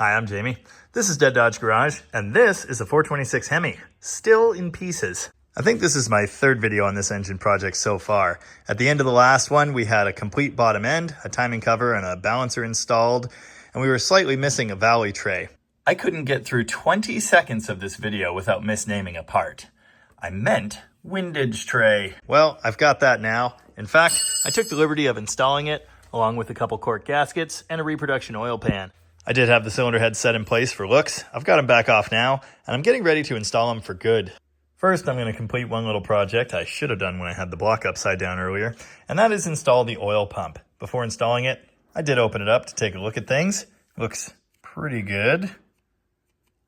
Hi, I'm Jamie. This is Dead Dodge Garage, and this is a 426 Hemi, still in pieces. I think this is my third video on this engine project so far. At the end of the last one, we had a complete bottom end, a timing cover, and a balancer installed, and we were slightly missing a Valvetrain. I couldn't get through 20 seconds of this video without misnaming a part. I meant windage tray. Well, I've got that now. In fact, I took the liberty of installing it, along with a couple cork gaskets and a reproduction oil pan. I did have the cylinder head set in place for looks. I've got them back off now, and I'm getting ready to install them for good. First, I'm going to complete one little project I should have done when I had the block upside down earlier, and that is install the oil pump. Before installing it, I did open it up to take a look at things. Looks pretty good. I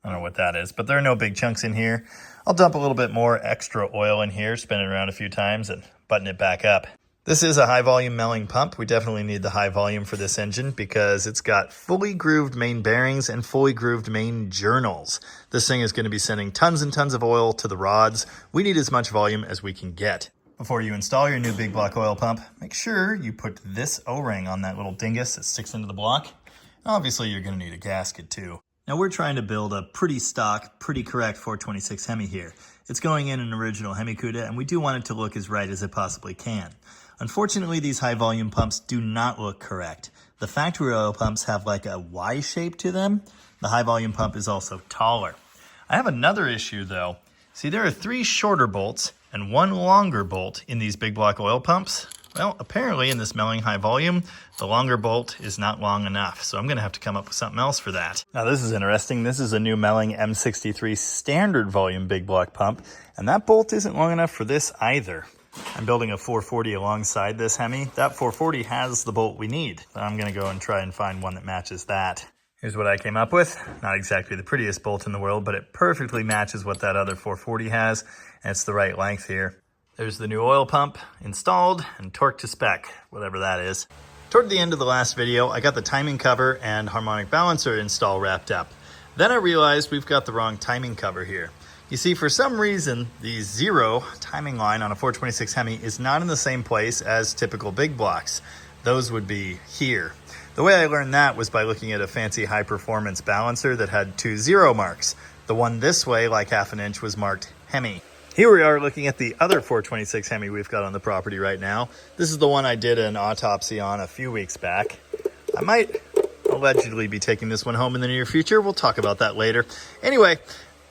don't know what that is, but there are no big chunks in here. I'll dump a little bit more extra oil in here, spin it around a few times, and button it back up. This is a high volume milling pump. We definitely need the high volume for this engine because it's got fully grooved main bearings and fully grooved main journals. This thing is going to be sending tons and tons of oil to the rods. We need as much volume as we can get. Before you install your new big block oil pump, make sure you put this O-ring on that little dingus that sticks into the block. Obviously, you're going to need a gasket too. Now we're trying to build a pretty stock, pretty correct 426 Hemi here. It's going in an original Hemi CUDA, and we do want it to look as right as it possibly can. Unfortunately, these high volume pumps do not look correct. The factory oil pumps have like a Y shape to them. The high volume pump is also taller. I have another issue though. See, there are 3 shorter bolts and 1 longer bolt in these big block oil pumps. Well, apparently in this milling high volume, the longer bolt is not long enough, so I'm going to have to come up with something else for that. Now this is interesting. This is a new Melling M63 standard volume big block pump, and that bolt isn't long enough for this either. I'm building a 440 alongside this Hemi. That 440 has the bolt we need, so I'm going to go and try and find one that matches that. Here's what I came up with. Not exactly the prettiest bolt in the world, but it perfectly matches what that other 440 has, and it's the right length here. There's the new oil pump installed and torqued to spec, whatever that is. Toward the end of the last video, I got the timing cover and harmonic balancer install wrapped up. Then I realized we've got the wrong timing cover here. You see, for some reason, the 0 timing line on a 426 Hemi is not in the same place as typical big blocks. Those would be here. The way I learned that was by looking at a fancy high-performance balancer that had 2 0 marks. The one this way, like half an inch, was marked Hemi. Here we are looking at the other 426 Hemi we've got on the property right now. This is the one I did an autopsy on a few weeks back. I might allegedly be taking this one home in the near future. We'll talk about that later. Anyway,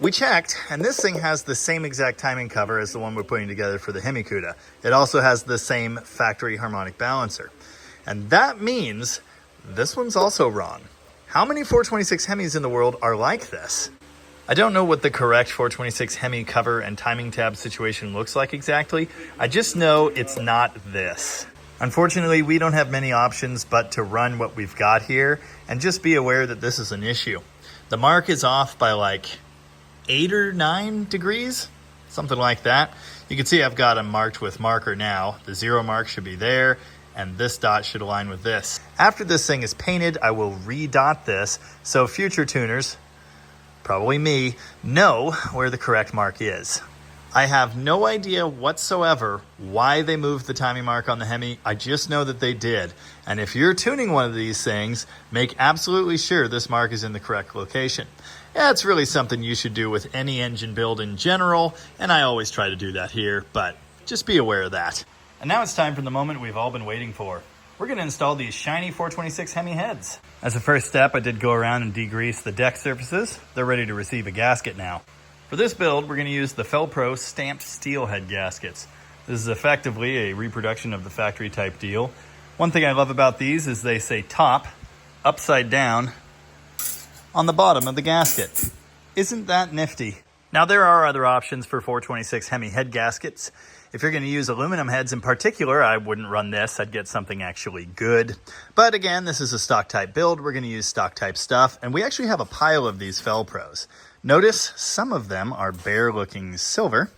we checked, and this thing has the same exact timing cover as the one we're putting together for the Hemi CUDA. It also has the same factory harmonic balancer. And that means this one's also wrong. How many 426 Hemis in the world are like this? I don't know what the correct 426 Hemi cover and timing tab situation looks like exactly. I just know it's not this. Unfortunately, we don't have many options but to run what we've got here, and just be aware that this is an issue. The mark is off by like 8 or 9 degrees, something like that. You can see I've got them marked with marker now. The 0 mark should be there, and this dot should align with this. After this thing is painted, I will redot this so future tuners, probably me, know where the correct mark is. I have no idea whatsoever why they moved the timing mark on the Hemi. I just know that they did. And if you're tuning one of these things, make absolutely sure this mark is in the correct location. Yeah, it's really something you should do with any engine build in general, and I always try to do that here, but just be aware of that. And now it's time for the moment we've all been waiting for. We're going to install these shiny 426 Hemi heads. As a first step, I did go around and degrease the deck surfaces. They're ready to receive a gasket now. For this build, we're going to use the Felpro stamped steel head gaskets. This is effectively a reproduction of the factory type deal. One thing I love about these is they say top, upside down, on the bottom of the gasket. Isn't that nifty? Now there are other options for 426 Hemi head gaskets. If you're going to use aluminum heads in particular, I wouldn't run this. I'd get something actually good. But again, this is a stock type build. We're going to use stock type stuff, and we actually have a pile of these Felpros. Notice some of them are bare looking silver,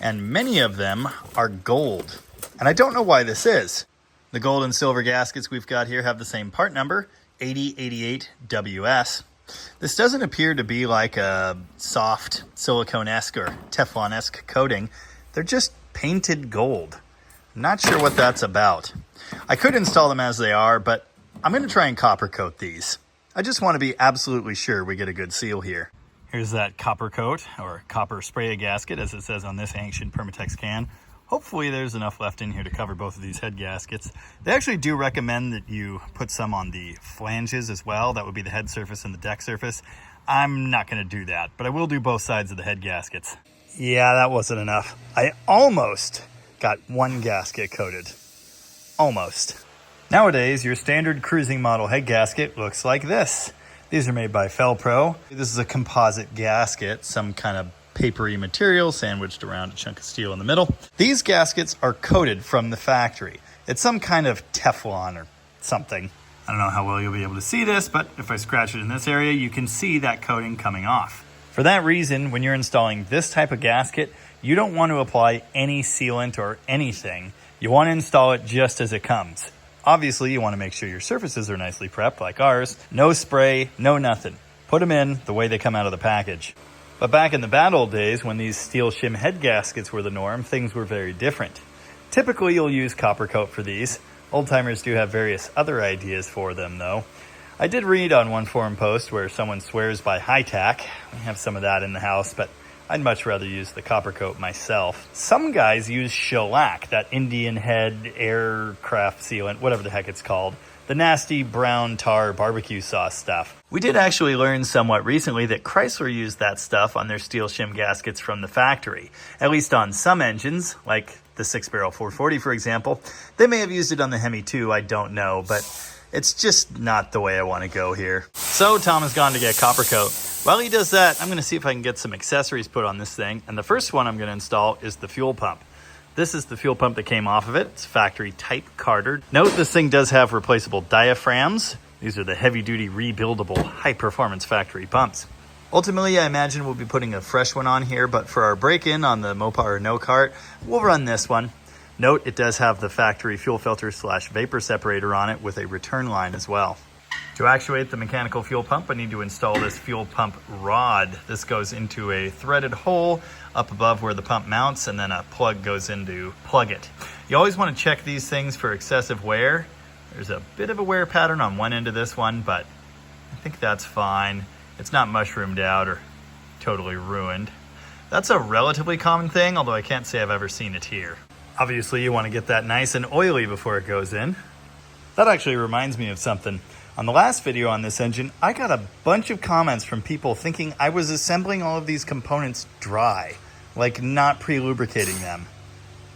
and many of them are gold. And I don't know why this is. The gold and silver gaskets we've got here have the same part number, 8088WS. This doesn't appear to be like a soft silicone-esque or Teflon-esque coating. They're just painted gold. Not sure what that's about. I could install them as they are, but I'm going to try and copper coat these. I just want to be absolutely sure we get a good seal here. Here's that copper coat, or copper spray gasket, as it says on this ancient Permatex can. Hopefully there's enough left in here to cover both of these head gaskets. They actually do recommend that you put some on the flanges as well. That would be the head surface and the deck surface. I'm not going to do that, but I will do both sides of the head gaskets. Yeah, that wasn't enough. I almost got one gasket coated. Almost. Nowadays, your standard cruising model head gasket looks like this. These are made by Felpro. This is a composite gasket, some kind of papery material sandwiched around a chunk of steel in the middle. These gaskets are coated from the factory. It's some kind of Teflon or something. I don't know how well you'll be able to see this, but if I scratch it in this area, you can see that coating coming off. For that reason, when you're installing this type of gasket, you don't want to apply any sealant or anything. You want to install it just as it comes. Obviously, you want to make sure your surfaces are nicely prepped like ours. No spray, no nothing. Put them in the way they come out of the package. But back in the bad old days, when these steel shim head gaskets were the norm, things were very different. Typically, you'll use copper coat for these. Old-timers do have various other ideas for them, though. I did read on one forum post where someone swears by high-tack. We have some of that in the house, but I'd much rather use the copper coat myself. Some guys use shellac, that Indian head aircraft sealant, whatever the heck it's called. The nasty brown tar barbecue sauce stuff. We did actually learn somewhat recently that Chrysler used that stuff on their steel shim gaskets from the factory. At least on some engines, like the 6-barrel 440 for example. They may have used it on the Hemi too, I don't know, but it's just not the way I want to go here. So Tom has gone to get copper coat. While he does that, I'm going to see if I can get some accessories put on this thing, and the first one I'm going to install is the fuel pump. This is the fuel pump that came off of it. It's factory type Carter. Note this thing does have replaceable diaphragms. These are the heavy-duty rebuildable high-performance factory pumps. Ultimately, I imagine we'll be putting a fresh one on here, but for our break-in on the Mopar or No Cart, we'll run this one. Note it does have the factory fuel filter / vapor separator on it with a return line as well. To actuate the mechanical fuel pump, I need to install this fuel pump rod. This goes into a threaded hole up above where the pump mounts, and then a plug goes in to plug it. You always want to check these things for excessive wear. There's a bit of a wear pattern on one end of this one, but I think that's fine. It's not mushroomed out or totally ruined. That's a relatively common thing, although I can't say I've ever seen it here. Obviously, you want to get that nice and oily before it goes in. That actually reminds me of something. On the last video on this engine, I got a bunch of comments from people thinking I was assembling all of these components dry, like not pre-lubricating them.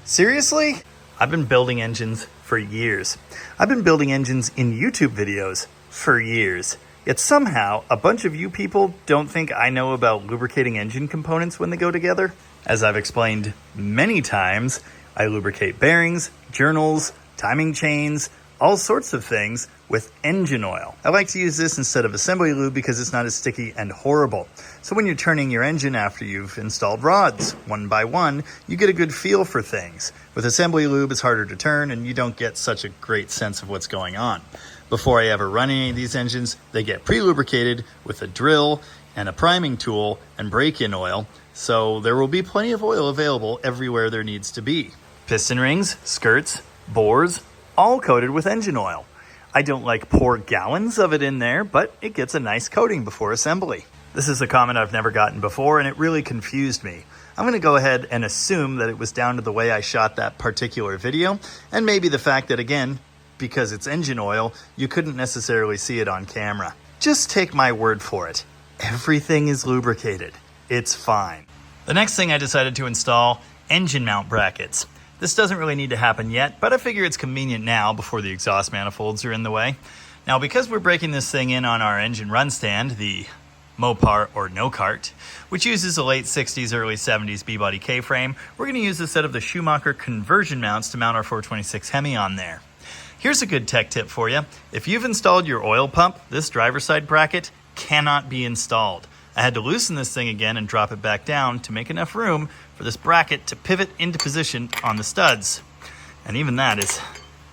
Seriously? I've been building engines for years. I've been building engines in YouTube videos for years. Yet somehow, a bunch of you people don't think I know about lubricating engine components when they go together. As I've explained many times, I lubricate bearings, journals, timing chains, all sorts of things with engine oil. I like to use this instead of assembly lube because it's not as sticky and horrible. So when you're turning your engine after you've installed rods, one by one, you get a good feel for things. With assembly lube, it's harder to turn and you don't get such a great sense of what's going on. Before I ever run any of these engines, they get pre-lubricated with a drill and a priming tool and break-in oil, so there will be plenty of oil available everywhere there needs to be. Piston rings, skirts, bores, all coated with engine oil. I don't like pour gallons of it in there, but it gets a nice coating before assembly. This is a comment I've never gotten before, and it really confused me. I'm going to go ahead and assume that it was down to the way I shot that particular video, and maybe the fact that, again, because it's engine oil, you couldn't necessarily see it on camera. Just take my word for it. Everything is lubricated. It's fine. The next thing I decided to install, engine mount brackets. This doesn't really need to happen yet, but I figure it's convenient now before the exhaust manifolds are in the way. Now, because we're breaking this thing in on our engine run stand, the Mopar or No Cart, which uses a late 60s, early 70s B-body K-frame, we're going to use a set of the Schumacher conversion mounts to mount our 426 Hemi on there. Here's a good tech tip for you. If you've installed your oil pump, this driver's side bracket cannot be installed. I had to loosen this thing again and drop it back down to make enough room for this bracket to pivot into position on the studs. And even that is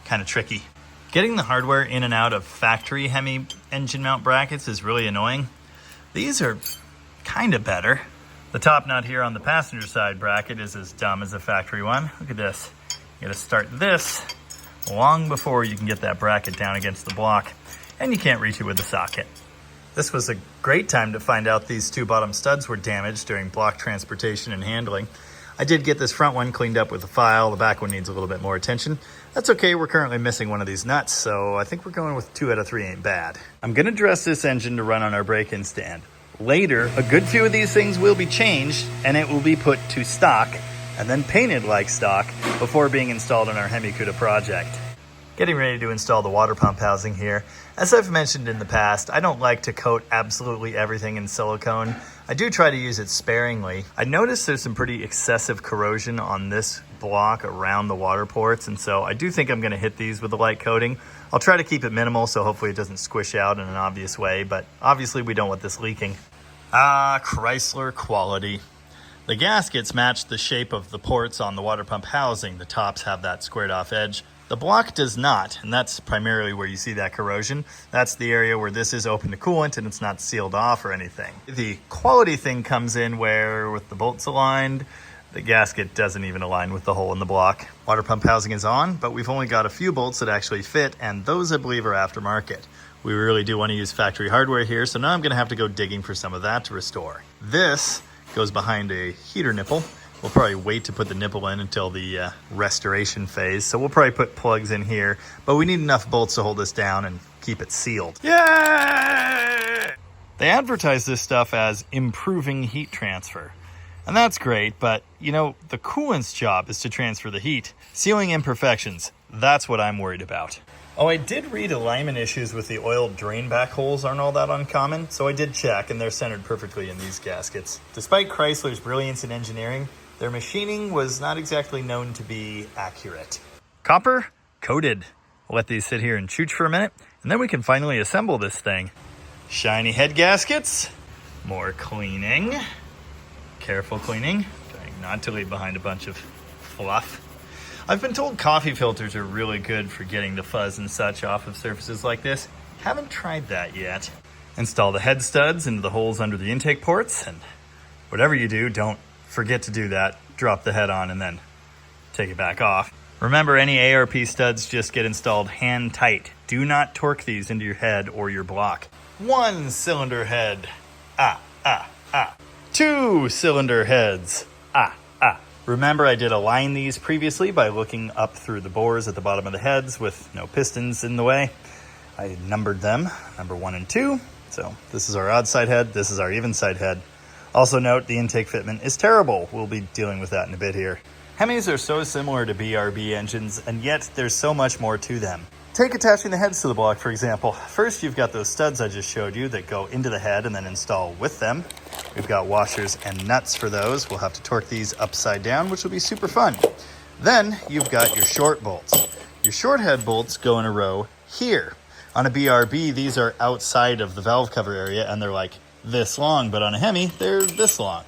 kind of tricky. Getting the hardware in and out of factory Hemi engine mount brackets is really annoying. These are kind of better. The top nut here on the passenger side bracket is as dumb as a factory one. Look at this. You gotta start this long before you can get that bracket down against the block, and you can't reach it with a socket. This was a great time to find out these two bottom studs were damaged during block transportation and handling. I did get this front one cleaned up with a file. The back one needs a little bit more attention. That's okay, we're currently missing one of these nuts, so I think we're going with 2 out of 3 ain't bad. I'm gonna dress this engine to run on our break-in stand. Later, a good few of these things will be changed and it will be put to stock and then painted like stock before being installed on our Hemi Cuda project. Getting ready to install the water pump housing here. As I've mentioned in the past, I don't like to coat absolutely everything in silicone. I do try to use it sparingly. I noticed there's some pretty excessive corrosion on this block around the water ports, and so I do think I'm gonna hit these with a light coating. I'll try to keep it minimal so hopefully it doesn't squish out in an obvious way, but obviously we don't want this leaking. Ah, Chrysler quality. The gaskets match the shape of the ports on the water pump housing. The tops have that squared off edge. The block does not, and that's primarily where you see that corrosion. That's the area where this is open to coolant and it's not sealed off or anything. The quality thing comes in where, with the bolts aligned, the gasket doesn't even align with the hole in the block. Water pump housing is on, but we've only got a few bolts that actually fit, and those I believe are aftermarket. We really do want to use factory hardware here, so now I'm gonna have to go digging for some of that to restore. This goes behind a heater nipple. We'll probably wait to put the nipple in until the restoration phase. So we'll probably put plugs in here, but we need enough bolts to hold this down and keep it sealed. Yay! They advertise this stuff as improving heat transfer. And that's great, but you know, the coolant's job is to transfer the heat. Sealing imperfections, that's what I'm worried about. Oh, I did read alignment issues with the oil drain back holes aren't all that uncommon, so I did check and they're centered perfectly in these gaskets. Despite Chrysler's brilliance in engineering, their machining was not exactly known to be accurate. Copper coated. We'll let these sit here and chooch for a minute, and then we can finally assemble this thing. Shiny head gaskets, more cleaning, careful cleaning, trying not to leave behind a bunch of fluff. I've been told coffee filters are really good for getting the fuzz and such off of surfaces like this. Haven't tried that yet. Install the head studs into the holes under the intake ports, and whatever you do, don't forget to do that. Drop the head on and then take it back off. Remember, any ARP studs just get installed hand tight. Do not torque these into your head or your block. 1 cylinder head. 2 cylinder heads. Remember, I did align these previously by looking up through the bores at the bottom of the heads with no pistons in the way. I numbered them, number 1 and 2. So this is our odd side head, this is our even side head. Also note, the intake fitment is terrible. We'll be dealing with that in a bit here. Hemis are so similar to BRB engines, and yet there's so much more to them. Take attaching the heads to the block, for example. First, you've got those studs I just showed you that go into the head and then install with them. We've got washers and nuts for those. We'll have to torque these upside down, which will be super fun. Then you've got your short bolts. Your short head bolts go in a row here. On a BRB, these are outside of the valve cover area and they're like this long, but on a Hemi, they're this long.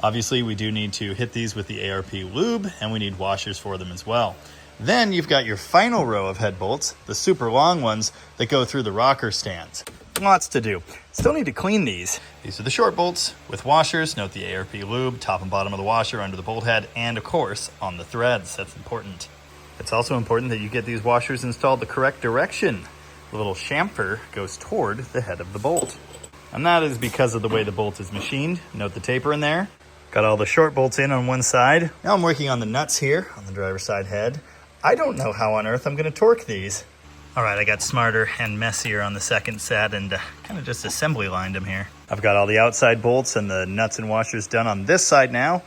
Obviously, we do need to hit these with the ARP lube, and we need washers for them as well. Then you've got your final row of head bolts, the super long ones that go through the rocker stands. Lots to do. Still need to clean these. These are the short bolts with washers. Note the ARP lube, top and bottom of the washer, under the bolt head, and of course, on the threads. That's important. It's also important that you get these washers installed the correct direction. The little chamfer goes toward the head of the bolt. And that is because of the way the bolt is machined. Note the taper in there. Got all the short bolts in on one side. Now I'm working on the nuts here on the driver's side head. I don't know how on earth I'm going to torque these. All right, I got smarter and messier on the second set and kind of just assembly lined them here. I've got all the outside bolts and the nuts and washers done on this side now.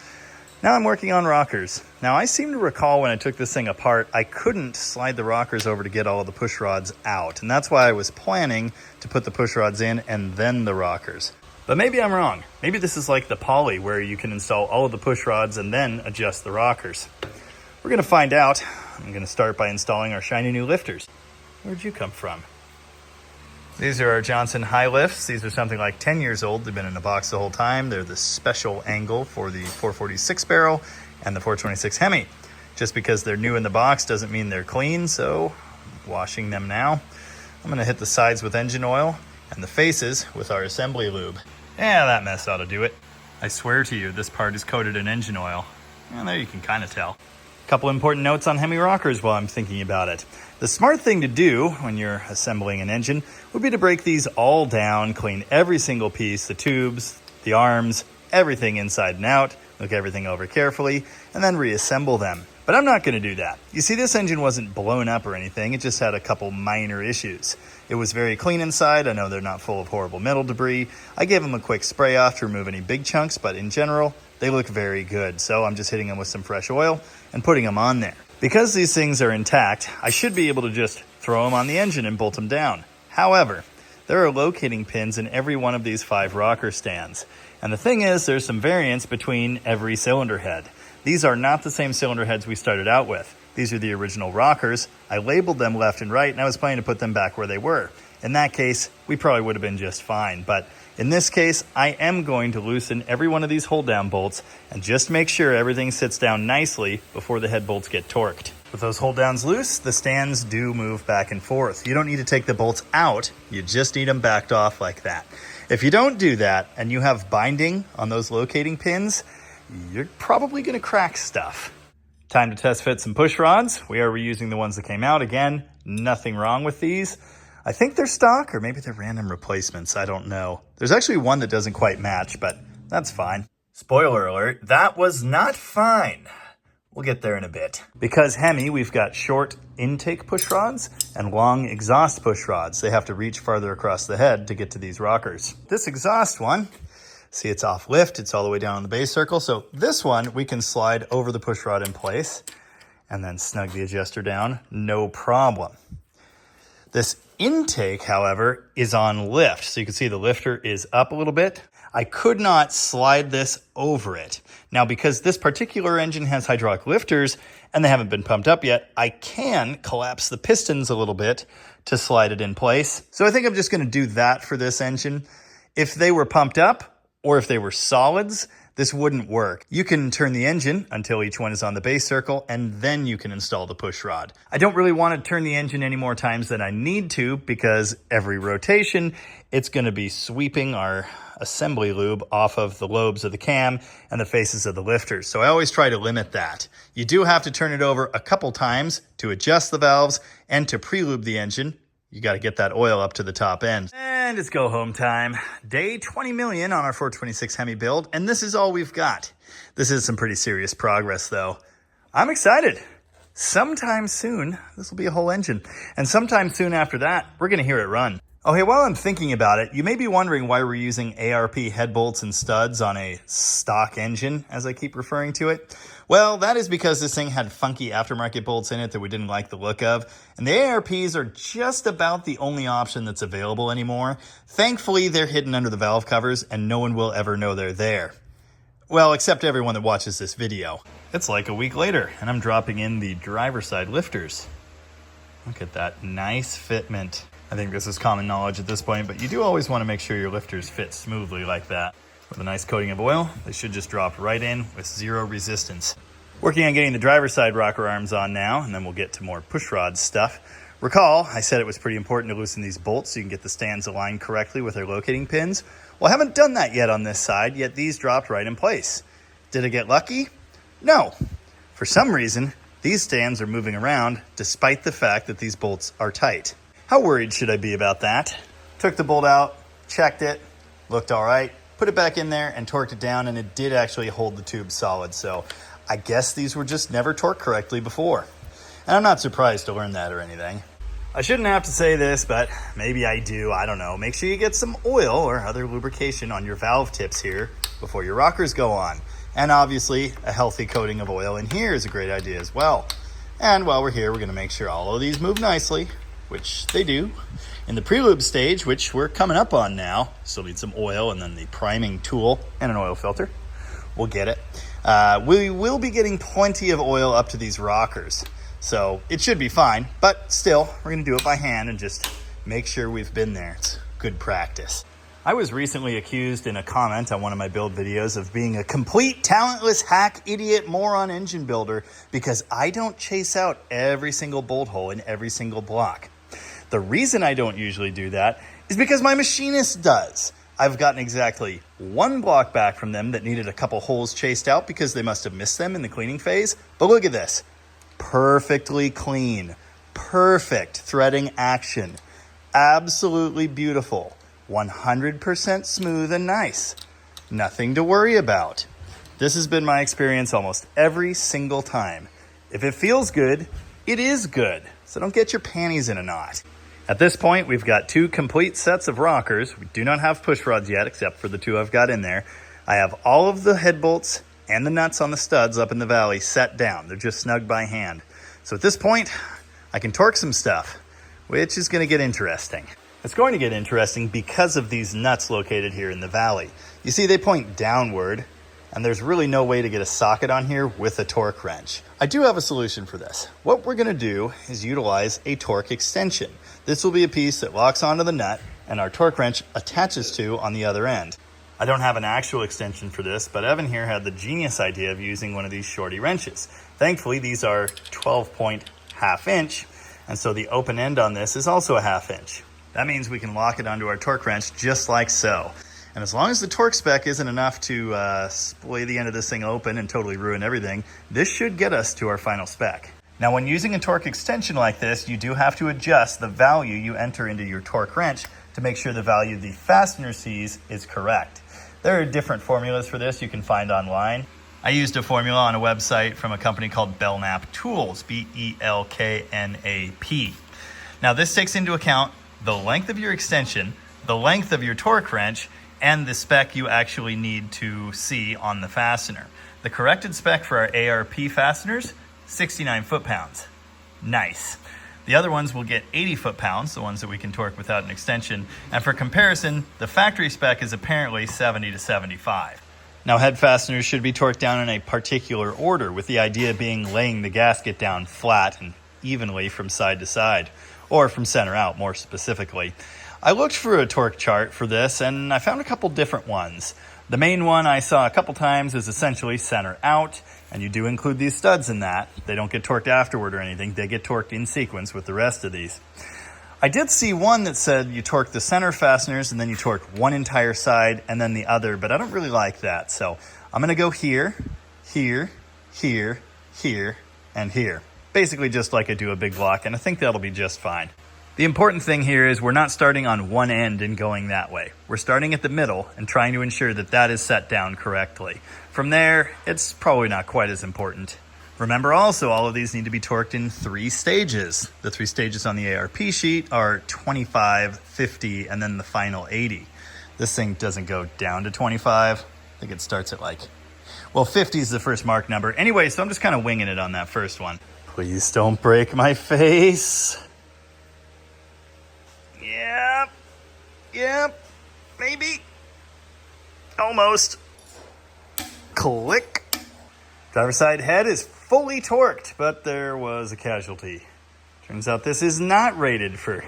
Now I'm working on rockers. Now I seem to recall when I took this thing apart, I couldn't slide the rockers over to get all of the push rods out. And that's why I was planning to put the push rods in and then the rockers. But maybe I'm wrong. Maybe this is like the Poly where you can install all of the push rods and then adjust the rockers. We're gonna find out. I'm gonna start by installing our shiny new lifters. Where'd you come from? These are our Johnson high lifts. These are something like 10 years old. They've been in a box the whole time. They're the special angle for the 446 barrel and the 426 Hemi. Just because they're new in the box doesn't mean they're clean, so I'm washing them now. I'm gonna hit the sides with engine oil and the faces with our assembly lube. Yeah, that mess ought to do it. I swear to you, this part is coated in engine oil. And there you can kind of tell. Couple important notes on Hemi rockers while I'm thinking about it. The smart thing to do when you're assembling an engine would be to break these all down, clean every single piece, the tubes, the arms, everything inside and out, look everything over carefully, and then reassemble them. But I'm not going to do that. You see, this engine wasn't blown up or anything, it just had a couple minor issues. It was very clean inside. I know they're not full of horrible metal debris. I gave them a quick spray off to remove any big chunks, but in general, they look very good. So I'm just hitting them with some fresh oil and putting them on there. Because these things are intact, I should be able to just throw them on the engine and bolt them down. However, there are locating pins in every one of these 5 rocker stands. And the thing is, there's some variance between every cylinder head. These are not the same cylinder heads we started out with. These are the original rockers. I labeled them left and right, and I was planning to put them back where they were. In that case, we probably would have been just fine. But in this case, I am going to loosen every one of these hold-down bolts and just make sure everything sits down nicely before the head bolts get torqued. With those hold-downs loose, the stands do move back and forth. You don't need to take the bolts out. You just need them backed off like that. If you don't do that and you have binding on those locating pins, you're probably going to crack stuff. Time to test fit some push rods. We are reusing the ones that came out. Again, nothing wrong with these. I think they're stock or maybe they're random replacements. I don't know. There's actually one that doesn't quite match, but that's fine. Spoiler alert, that was not fine. We'll get there in a bit. Because Hemi, we've got short intake push rods and long exhaust push rods. They have to reach farther across the head to get to these rockers. This exhaust one, see, it's off lift. It's all the way down on the base circle. So this one, we can slide over the push rod in place and then snug the adjuster down. No problem. This intake, however, is on lift. So you can see the lifter is up a little bit. I could not slide this over it. Now, because this particular engine has hydraulic lifters and they haven't been pumped up yet, I can collapse the pistons a little bit to slide it in place. So I think I'm just going to do that for this engine. If they were pumped up, or if they were solids, this wouldn't work. You can turn the engine until each one is on the base circle, and then you can install the push rod. I don't really want to turn the engine any more times than I need to, because every rotation, it's going to be sweeping our assembly lube off of the lobes of the cam and the faces of the lifters. So I always try to limit that. You do have to turn it over a couple times to adjust the valves and to pre-lube the engine. You got to get that oil up to the top end. And it's go home time. Day 20 million on our 426 Hemi build, and this is all we've got. This is some pretty serious progress, though. I'm excited. Sometime soon, this will be a whole engine. And sometime soon after that, we're going to hear it run. Oh, hey, while I'm thinking about it, you may be wondering why we're using ARP head bolts and studs on a stock engine, as I keep referring to it. Well, that is because this thing had funky aftermarket bolts in it that we didn't like the look of, and the ARPs are just about the only option that's available anymore. Thankfully, they're hidden under the valve covers, and no one will ever know they're there. Well, except everyone that watches this video. It's like a week later, and I'm dropping in the driver's side lifters. Look at that nice fitment. I think this is common knowledge at this point, but you do always want to make sure your lifters fit smoothly like that. With a nice coating of oil, they should just drop right in with zero resistance. Working on getting the driver's side rocker arms on now, and then we'll get to more push rod stuff. Recall, I said it was pretty important to loosen these bolts so you can get the stands aligned correctly with their locating pins. Well, I haven't done that yet on this side, yet these dropped right in place. Did I get lucky? No. For some reason, these stands are moving around despite the fact that these bolts are tight. How worried should I be about that? Took the bolt out, checked it, looked all right, put it back in there and torqued it down, and it did actually hold the tube solid. So I guess these were just never torqued correctly before. And I'm not surprised to learn that or anything. I shouldn't have to say this, but maybe I do, I don't know. Make sure you get some oil or other lubrication on your valve tips here before your rockers go on. And obviously, a healthy coating of oil in here is a great idea as well. And while we're here, we're going to make sure all of these move nicely, which they do. In the pre-lube stage, which we're coming up on now, still need some oil and then the priming tool and an oil filter. We'll get it. We will be getting plenty of oil up to these rockers, so it should be fine. But still, we're going to do it by hand and just make sure we've been there. It's good practice. I was recently accused in a comment on one of my build videos of being a complete talentless hack, idiot, moron engine builder because I don't chase out every single bolt hole in every single block. The reason I don't usually do that is because my machinist does. I've gotten exactly one block back from them that needed a couple holes chased out because they must have missed them in the cleaning phase. But look at this. Perfectly clean, perfect threading action, absolutely beautiful, 100% smooth and nice. Nothing to worry about. This has been my experience almost every single time. If it feels good, it is good. So don't get your panties in a knot. At this point, we've got 2 complete sets of rockers. We do not have push rods yet, except for the 2 I've got in there. I have all of the head bolts and the nuts on the studs up in the valley set down. They're just snug by hand. So at this point, I can torque some stuff, which is going to get interesting. It's going to get interesting because of these nuts located here in the valley. You see, they point downward, and there's really no way to get a socket on here with a torque wrench. I do have a solution for this. What we're going to do is utilize a torque extension. This will be a piece that locks onto the nut and our torque wrench attaches to on the other end. I don't have an actual extension for this, but Evan here had the genius idea of using one of these shorty wrenches. Thankfully, these are 12-point half-inch, and so the open end on this is also a half-inch. That means we can lock it onto our torque wrench just like so. And as long as the torque spec isn't enough to splay the end of this thing open and totally ruin everything, this should get us to our final spec. Now, when using a torque extension like this, you do have to adjust the value you enter into your torque wrench to make sure the value the fastener sees is correct. There are different formulas for this you can find online. I used a formula on a website from a company called Belknap Tools, Belknap. Now, this takes into account the length of your extension, the length of your torque wrench, and the spec you actually need to see on the fastener. The corrected spec for our ARP fasteners, 69 foot-pounds. Nice. The other ones will get 80 foot-pounds, the ones that we can torque without an extension. And for comparison, the factory spec is apparently 70 to 75. Now, head fasteners should be torqued down in a particular order, with the idea being laying the gasket down flat and evenly from side to side, or from center out more specifically. I looked for a torque chart for this and I found a couple different ones. The main one I saw a couple times is essentially center out, and you do include these studs in that. They don't get torqued afterward or anything. They get torqued in sequence with the rest of these. I did see one that said you torque the center fasteners and then you torque one entire side and then the other, but I don't really like that. So I'm going to go here, here, here, here, and here. Basically just like I do a big block, and I think that'll be just fine. The important thing here is we're not starting on one end and going that way. We're starting at the middle and trying to ensure that that is set down correctly. From there, it's probably not quite as important. Remember also, all of these need to be torqued in 3 stages. The 3 stages on the ARP sheet are 25, 50, and then the final 80. This thing doesn't go down to 25. I think it starts at 50 is the first mark number. Anyway, so I'm just kind of winging it on that first one. Please don't break my face. Yep, maybe. Almost. Click. Driver's side head is fully torqued, but there was a casualty. Turns out this is not rated for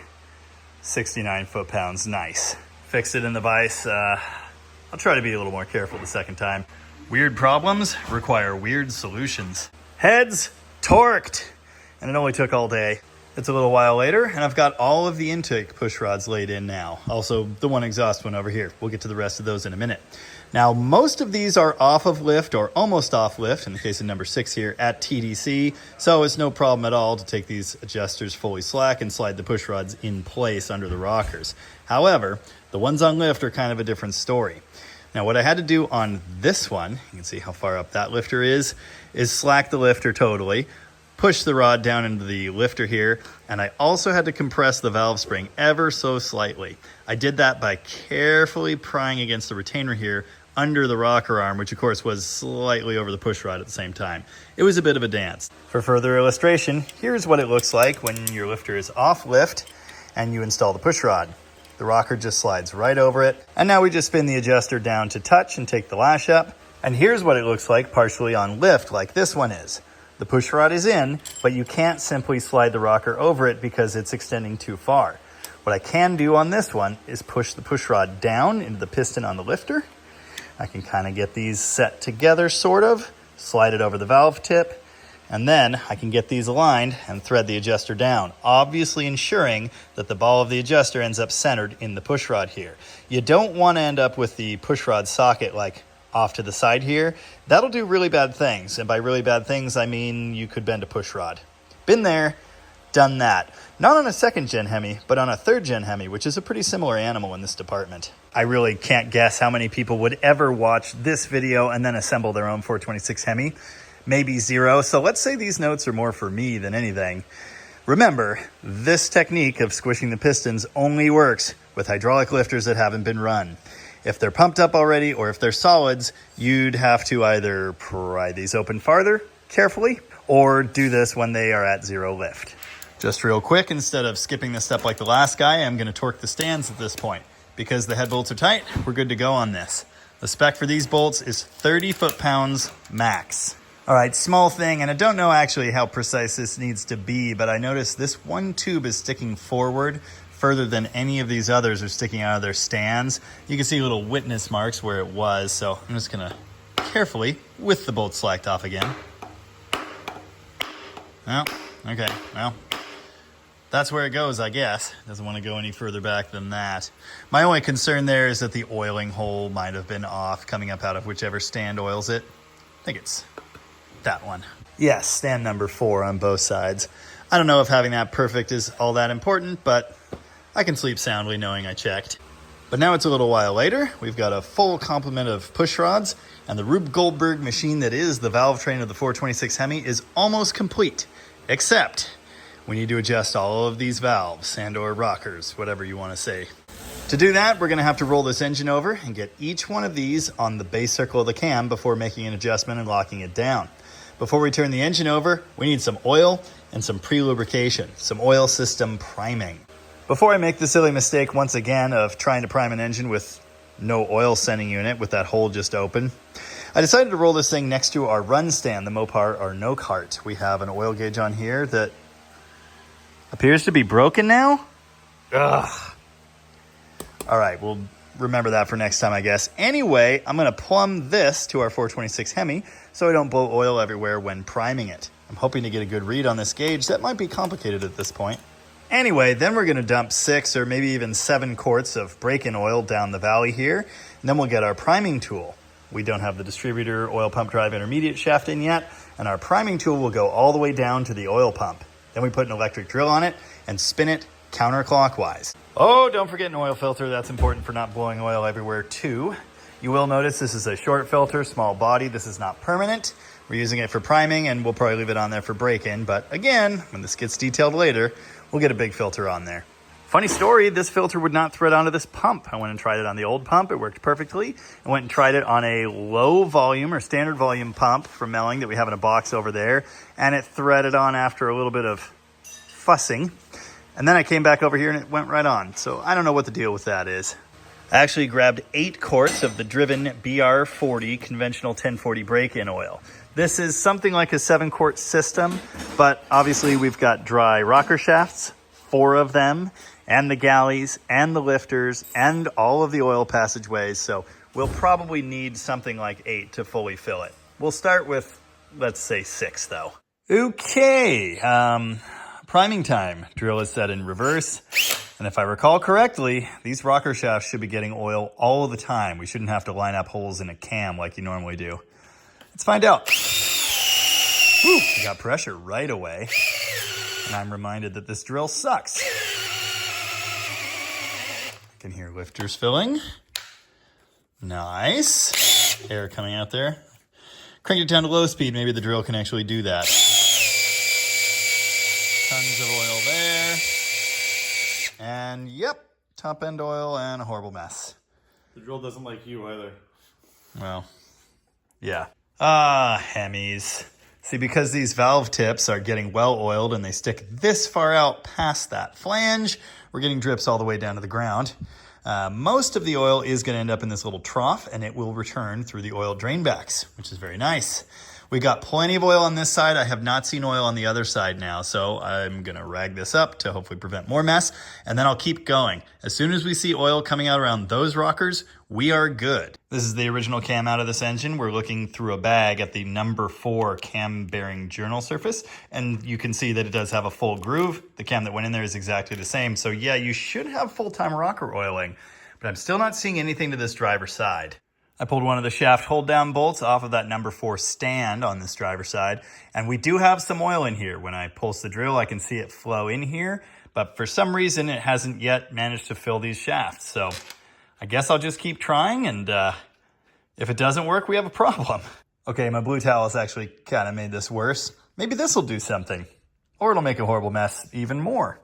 69 foot-pounds. Nice. Fixed it in the vise. I'll try to be a little more careful the second time. Weird problems require weird solutions. Heads torqued. And it only took all day. It's a little while later, and I've got all of the intake push rods laid in now. Also, the one exhaust one over here. We'll get to the rest of those in a minute. Now, most of these are off of lift or almost off lift, in the case of number 6 here, at TDC. So it's no problem at all to take these adjusters fully slack and slide the push rods in place under the rockers. However, the ones on lift are kind of a different story. Now, what I had to do on this one, you can see how far up that lifter is slack the lifter totally, push the rod down into the lifter here, and I also had to compress the valve spring ever so slightly. I did that by carefully prying against the retainer here under the rocker arm, which of course was slightly over the push rod at the same time. It was a bit of a dance. For further illustration, here's what it looks like when your lifter is off lift and you install the push rod. The rocker just slides right over it, and now we just spin the adjuster down to touch and take the lash up. And here's what it looks like partially on lift, like this one is. The push rod is in, but you can't simply slide the rocker over it because it's extending too far. What I can do on this one is push the push rod down into the piston on the lifter. I can kind of get these set together, sort of, slide it over the valve tip, and then I can get these aligned and thread the adjuster down, obviously ensuring that the ball of the adjuster ends up centered in the push rod here. You don't want to end up with the push rod socket off to the side here, that'll do really bad things. And by really bad things, I mean you could bend a pushrod. Been there, done that. Not on a 2nd gen Hemi, but on a 3rd gen Hemi, which is a pretty similar animal in this department. I really can't guess how many people would ever watch this video and then assemble their own 426 Hemi. Maybe 0. So let's say these notes are more for me than anything. Remember, this technique of squishing the pistons only works with hydraulic lifters that haven't been run. If they're pumped up already, or if they're solids, you'd have to either pry these open farther, carefully, or do this when they are at 0 lift. Just real quick, instead of skipping this step like the last guy, I'm going to torque the stands at this point. Because the head bolts are tight, we're good to go on this. The spec for these bolts is 30 foot-pounds max. All right, small thing, and I don't know actually how precise this needs to be, but I noticed this one tube is sticking forward further than any of these others are sticking out of their stands. You can see little witness marks where it was, so I'm just gonna carefully, with the bolt slacked off again. Well, okay, well, that's where it goes, I guess. Doesn't want to go any further back than that. My only concern there is that the oiling hole might have been off coming up out of whichever stand oils it. I think it's that one. Yes, stand number 4 on both sides. I don't know if having that perfect is all that important, but I can sleep soundly knowing I checked. But now it's a little while later. We've got a full complement of push rods, and the Rube Goldberg machine that is the Valvetrain of the 426 Hemi is almost complete, except we need to adjust all of these valves and or rockers, whatever you want to say. To do that, we're going to have to roll this engine over and get each one of these on the base circle of the cam before making an adjustment and locking it down. Before we turn the engine over, we need some oil and some pre-lubrication, some oil system priming. Before I make the silly mistake once again of trying to prime an engine with no oil sending unit with that hole just open, I decided to roll this thing next to our run stand, the Mopar or no cart. We have an oil gauge on here that appears to be broken now. Ugh. All right, we'll remember that for next time, I guess. Anyway, I'm going to plumb this to our 426 Hemi so I don't blow oil everywhere when priming it. I'm hoping to get a good read on this gauge. That might be complicated at this point. Anyway, then we're going to dump 6 or maybe even 7 quarts of break-in oil down the valley here, and then we'll get our priming tool. We don't have the distributor oil pump drive intermediate shaft in yet, and our priming tool will go all the way down to the oil pump. Then we put an electric drill on it and spin it counterclockwise. Oh, don't forget an oil filter. That's important for not blowing oil everywhere too. You will notice this is a short filter, small body. This is not permanent. We're using it for priming, and we'll probably leave it on there for break-in. But again, when this gets detailed later, we'll get a big filter on there. Funny story, this filter would not thread onto this pump. I went and tried it on the old pump. It worked perfectly. I went and tried it on a low volume or standard volume pump from Melling that we have in a box over there, and it threaded on after a little bit of fussing. And then I came back over here and it went right on. So I don't know what the deal with that is. I actually grabbed 8 quarts of the Driven BR40 conventional 1040 break-in oil. This is something like a 7-quart system, but obviously we've got dry rocker shafts, 4 of them, and the galleys, and the lifters, and all of the oil passageways. So we'll probably need something like 8 to fully fill it. We'll start with, let's say 6 though. Okay, priming time. Drill is set in reverse. And if I recall correctly, these rocker shafts should be getting oil all of the time. We shouldn't have to line up holes in a cam like you normally do. Let's find out. Whew, we got pressure right away. And I'm reminded that this drill sucks. I can hear lifters filling. Nice. Air coming out there. Crank it down to low speed. Maybe the drill can actually do that. Tons of oil there. And yep, top end oil and a horrible mess. The drill doesn't like you either. Well, yeah. Hemis. See, because these valve tips are getting well oiled and they stick this far out past that flange, we're getting drips all the way down to the ground. Most of the oil is going to end up in this little trough, and it will return through the oil drain backs, which is very nice. We got plenty of oil on this side. I have not seen oil on the other side now, so I'm going to rag this up to hopefully prevent more mess, and then I'll keep going. As soon as we see oil coming out around those rockers, we are good. This is the original cam out of this engine. We're looking through a bag at the number 4 cam bearing journal surface, and you can see that it does have a full groove. The cam that went in there is exactly the same. So yeah, you should have full-time rocker oiling, but I'm still not seeing anything to this driver's side. I pulled one of the shaft hold down bolts off of that number 4 stand on this driver's side, and we do have some oil in here. When I pulse the drill, I can see it flow in here, but for some reason it hasn't yet managed to fill these shafts. So I guess I'll just keep trying, and if it doesn't work, we have a problem. Okay, my blue towel has actually kind of made this worse. Maybe this will do something, or it'll make a horrible mess even more.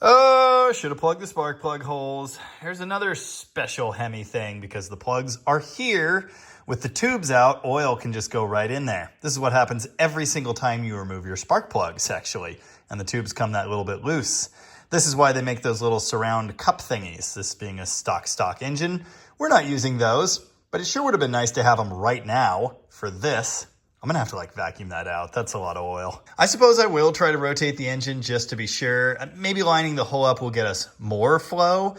Oh, should have plugged the spark plug holes. Here's another special Hemi thing. Because the plugs are here, with the tubes out, oil can just go right in there. This is what happens every single time you remove your spark plugs, actually, and the tubes come that little bit loose. This is why they make those little surround cup thingies. This being a stock engine, we're not using those, but it sure would have been nice to have them right now for this. I'm gonna have to vacuum that out. That's a lot of oil. I suppose I will try to rotate the engine just to be sure. Maybe lining the hole up will get us more flow.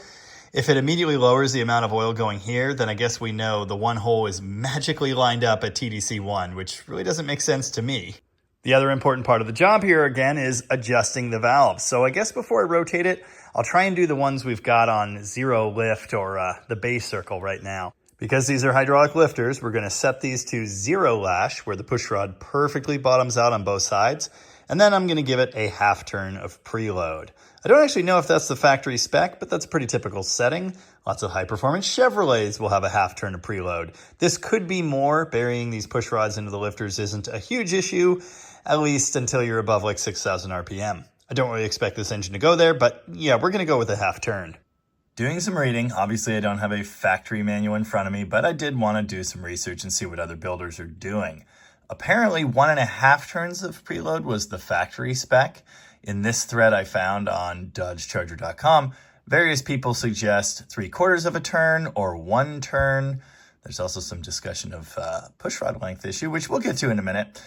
If it immediately lowers the amount of oil going here, then I guess we know the one hole is magically lined up at TDC1, which really doesn't make sense to me. The other important part of the job here, again, is adjusting the valves. So I guess before I rotate it, I'll try and do the ones we've got on 0 lift or the base circle right now. Because these are hydraulic lifters, we're going to set these to 0 lash, where the pushrod perfectly bottoms out on both sides. And then I'm going to give it a half turn of preload. I don't actually know if that's the factory spec, but that's a pretty typical setting. Lots of high-performance Chevrolets will have a half turn of preload. This could be more. Burying these pushrods into the lifters isn't a huge issue, at least until you're above 6,000 RPM. I don't really expect this engine to go there, but yeah, we're going to go with a half turn. Doing some reading. Obviously, I don't have a factory manual in front of me, but I did want to do some research and see what other builders are doing. Apparently, 1.5 turns of preload was the factory spec. In this thread I found on dodgecharger.com, various people suggest 3/4 of a turn or 1 turn. There's also some discussion of pushrod length issue, which we'll get to in a minute.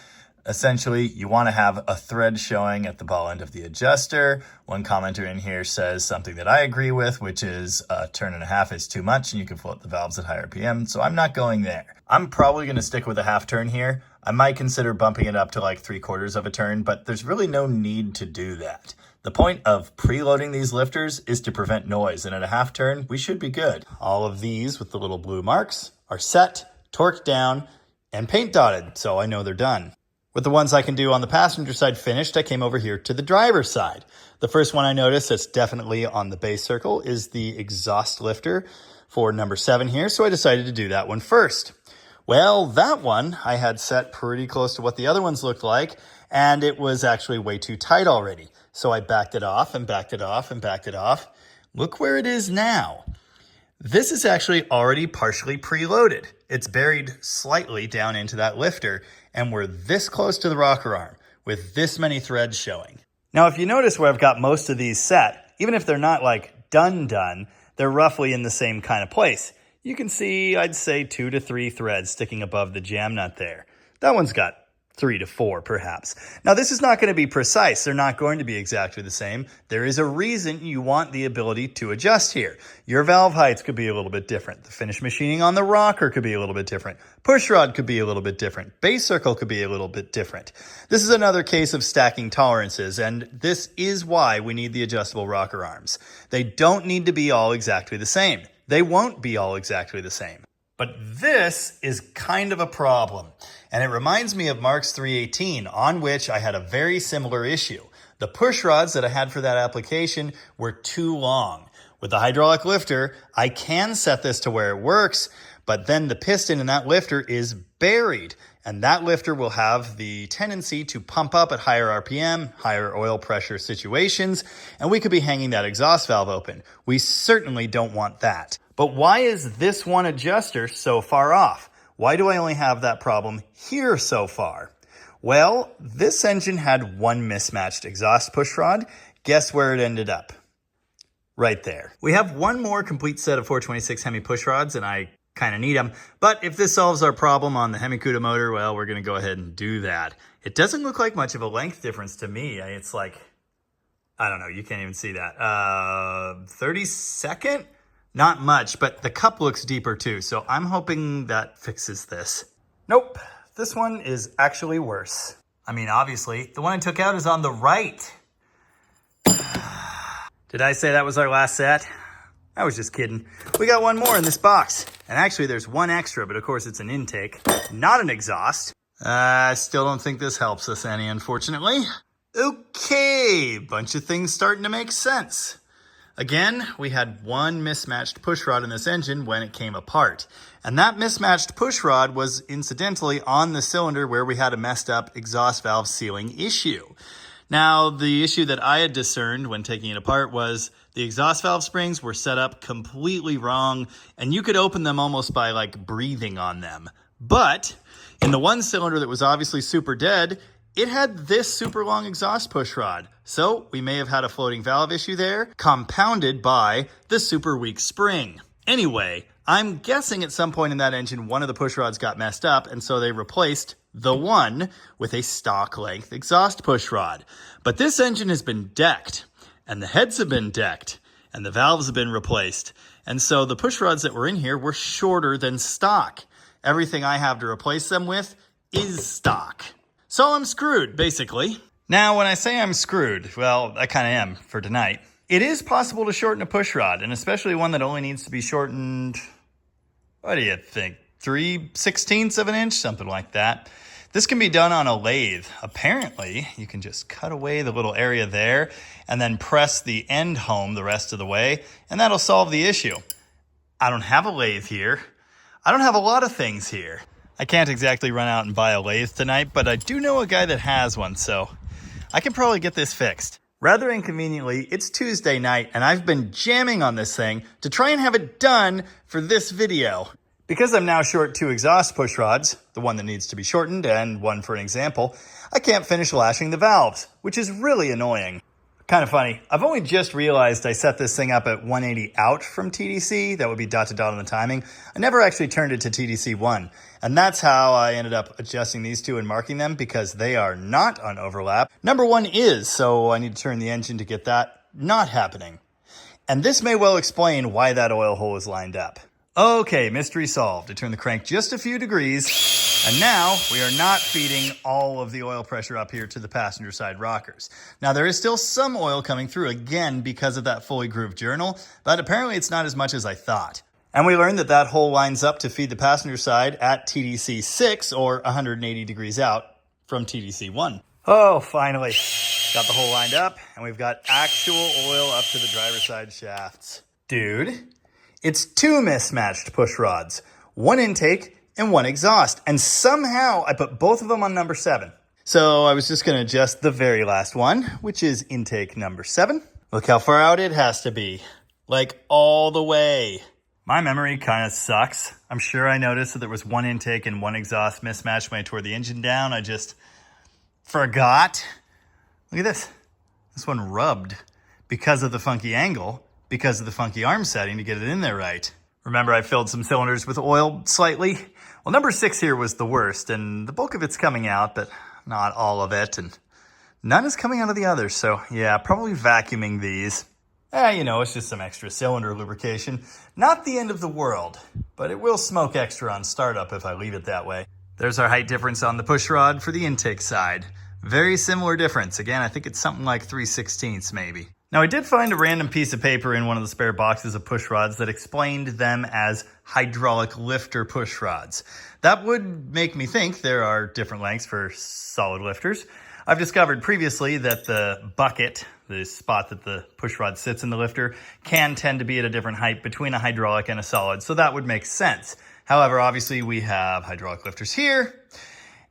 Essentially, you want to have a thread showing at the ball end of the adjuster. One commenter in here says something that I agree with, which is 1.5 turns is too much and you can float the valves at high RPM, so I'm not going there. I'm probably going to stick with a half turn here. I might consider bumping it up to 3/4 of a turn, but there's really no need to do that. The point of preloading these lifters is to prevent noise, and at a half turn, we should be good. All of these with the little blue marks are set, torqued down, and paint dotted, so I know they're done. With the ones I can do on the passenger side finished, I came over here to the driver's side. The first one I noticed that's definitely on the base circle is the exhaust lifter for number 7 here, so I decided to do that one first. Well, that one I had set pretty close to what the other ones looked like, and it was actually way too tight already. So I backed it off and backed it off and backed it off. Look where it is now. This is actually already partially preloaded. It's buried slightly down into that lifter, and we're this close to the rocker arm with this many threads showing. Now, if you notice where I've got most of these set, even if they're not done, they're roughly in the same kind of place. You can see, I'd say 2 to 3 threads sticking above the jam nut there. That one's got 3 to 4 perhaps. Now this is not going to be precise. They're not going to be exactly the same. There is a reason you want the ability to adjust here. Your valve heights could be a little bit different. The finish machining on the rocker could be a little bit different. Pushrod could be a little bit different. Base circle could be a little bit different. This is another case of stacking tolerances, and this is why we need the adjustable rocker arms. They don't need to be all exactly the same. They won't be all exactly the same. But this is kind of a problem, and it reminds me of Mark's 318, on which I had a very similar issue. The push rods that I had for that application were too long. With the hydraulic lifter, I can set this to where it works, but then the piston in that lifter is buried, and that lifter will have the tendency to pump up at higher RPM, higher oil pressure situations, and we could be hanging that exhaust valve open. We certainly don't want that. But why is this one adjuster so far off? Why do I only have that problem here so far? Well, this engine had one mismatched exhaust pushrod. Guess where it ended up? Right there. We have one more complete set of 426 Hemi pushrods, and I kind of need them. But if this solves our problem on the Hemi Cuda motor, well, we're going to go ahead and do that. It doesn't look like much of a length difference to me. It's I don't know, you can't even see that. 32nd? Not much, but the cup looks deeper too, so I'm hoping that fixes this. Nope, this one is actually worse. I mean, obviously, the one I took out is on the right. Did I say that was our last set? I was just kidding. We got one more in this box. And actually there's one extra, but of course it's an intake, not an exhaust. I still don't think this helps us any, unfortunately. Okay, bunch of things starting to make sense. Again, we had one mismatched pushrod in this engine when it came apart. And that mismatched pushrod was incidentally on the cylinder where we had a messed up exhaust valve sealing issue. Now, the issue that I had discerned when taking it apart was the exhaust valve springs were set up completely wrong, and you could open them almost by like breathing on them. But in the one cylinder that was obviously super dead, it had this super long exhaust pushrod. So we may have had a floating valve issue there, compounded by the super weak spring. Anyway, I'm guessing at some point in that engine, one of the pushrods got messed up, and so they replaced the one with a stock length exhaust pushrod. But this engine has been decked, and the heads have been decked, and the valves have been replaced. And so the pushrods that were in here were shorter than stock. Everything I have to replace them with is stock. So I'm screwed, basically. Now, when I say I'm screwed, well, I kind of am for tonight. It is possible to shorten a pushrod, and especially one that only needs to be shortened, what do you think, 3/16 of an inch? Something like that. This can be done on a lathe. Apparently, you can just cut away the little area there and then press the end home the rest of the way, and that'll solve the issue. I don't have a lathe here. I don't have a lot of things here. I can't exactly run out and buy a lathe tonight, but I do know a guy that has one, so I can probably get this fixed. Rather inconveniently, it's Tuesday night, and I've been jamming on this thing to try and have it done for this video. Because I'm now short 2 exhaust pushrods, the one that needs to be shortened and one for an example, I can't finish lashing the valves, which is really annoying. Kind of funny, I've only just realized I set this thing up at 180 out from TDC, that would be dot to dot on the timing. I never actually turned it to TDC 1, and that's how I ended up adjusting these two and marking them because they are not on overlap. Number 1 is, so I need to turn the engine to get that not happening. And this may well explain why that oil hole is lined up. Okay, mystery solved. I turned the crank just a few degrees, and now we are not feeding all of the oil pressure up here to the passenger side rockers. Now there is still some oil coming through, again, because of that fully grooved journal, but apparently it's not as much as I thought. And we learned that that hole lines up to feed the passenger side at TDC 6, or 180 degrees out from TDC 1. Oh, finally. Got the hole lined up, and we've got actual oil up to the driver's side shafts. Dude. It's 2 mismatched push rods, 1 intake and 1 exhaust, and somehow I put both of them on number 7. So I was just going to adjust the very last one, which is intake number 7. Look how far out it has to be, like all the way. My memory kind of sucks. I'm sure I noticed that there was 1 intake and 1 exhaust mismatched when I tore the engine down. I just forgot. Look at this. This one rubbed because of the funky angle. Because of the funky arm setting to get it in there right. Remember, I filled some cylinders with oil slightly? Well, number 6 here was the worst, and the bulk of it's coming out, but not all of it, and none is coming out of the others, so yeah, probably vacuuming these. You know, it's just some extra cylinder lubrication. Not the end of the world, but it will smoke extra on startup if I leave it that way. There's our height difference on the pushrod for the intake side. Very similar difference. Again, I think it's something like 3/16 maybe. Now, I did find a random piece of paper in one of the spare boxes of pushrods that explained them as hydraulic lifter pushrods. That would make me think there are different lengths for solid lifters. I've discovered previously that the bucket, the spot that the pushrod sits in the lifter, can tend to be at a different height between a hydraulic and a solid, so that would make sense. However, obviously we have hydraulic lifters here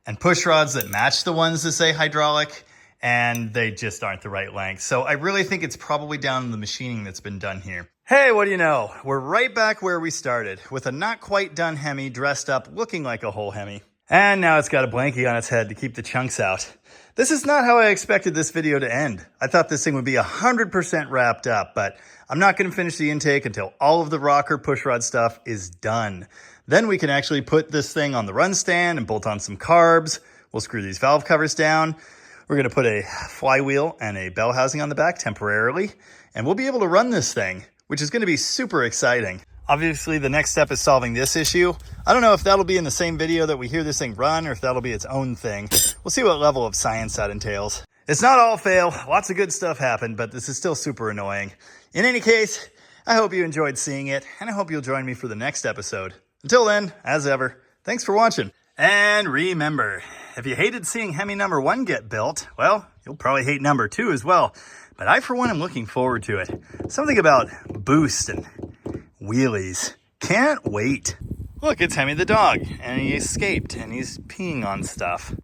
and pushrods that match the ones that say hydraulic, and they just aren't the right length. So I really think it's probably down to the machining that's been done here. Hey, what do you know? We're right back where we started, with a not quite done Hemi dressed up looking like a whole Hemi. And now it's got a blankie on its head to keep the chunks out. This is not how I expected this video to end. I thought this thing would be 100% wrapped up, but I'm not going to finish the intake until all of the rocker pushrod stuff is done. Then we can actually put this thing on the run stand and bolt on some carbs. We'll screw these valve covers down. We're going to put a flywheel and a bell housing on the back temporarily, and we'll be able to run this thing, which is going to be super exciting. Obviously, the next step is solving this issue. I don't know if that'll be in the same video that we hear this thing run or if that'll be its own thing. We'll see what level of science that entails. It's not all fail. Lots of good stuff happened, but this is still super annoying. In any case, I hope you enjoyed seeing it, and I hope you'll join me for the next episode. Until then, as ever, thanks for watching. And remember, if you hated seeing Hemi number 1 get built, well, you'll probably hate number 2 as well. But I, for one, am looking forward to it. Something about boost and wheelies. Can't wait. Look, it's Hemi the dog, and he escaped, and he's peeing on stuff.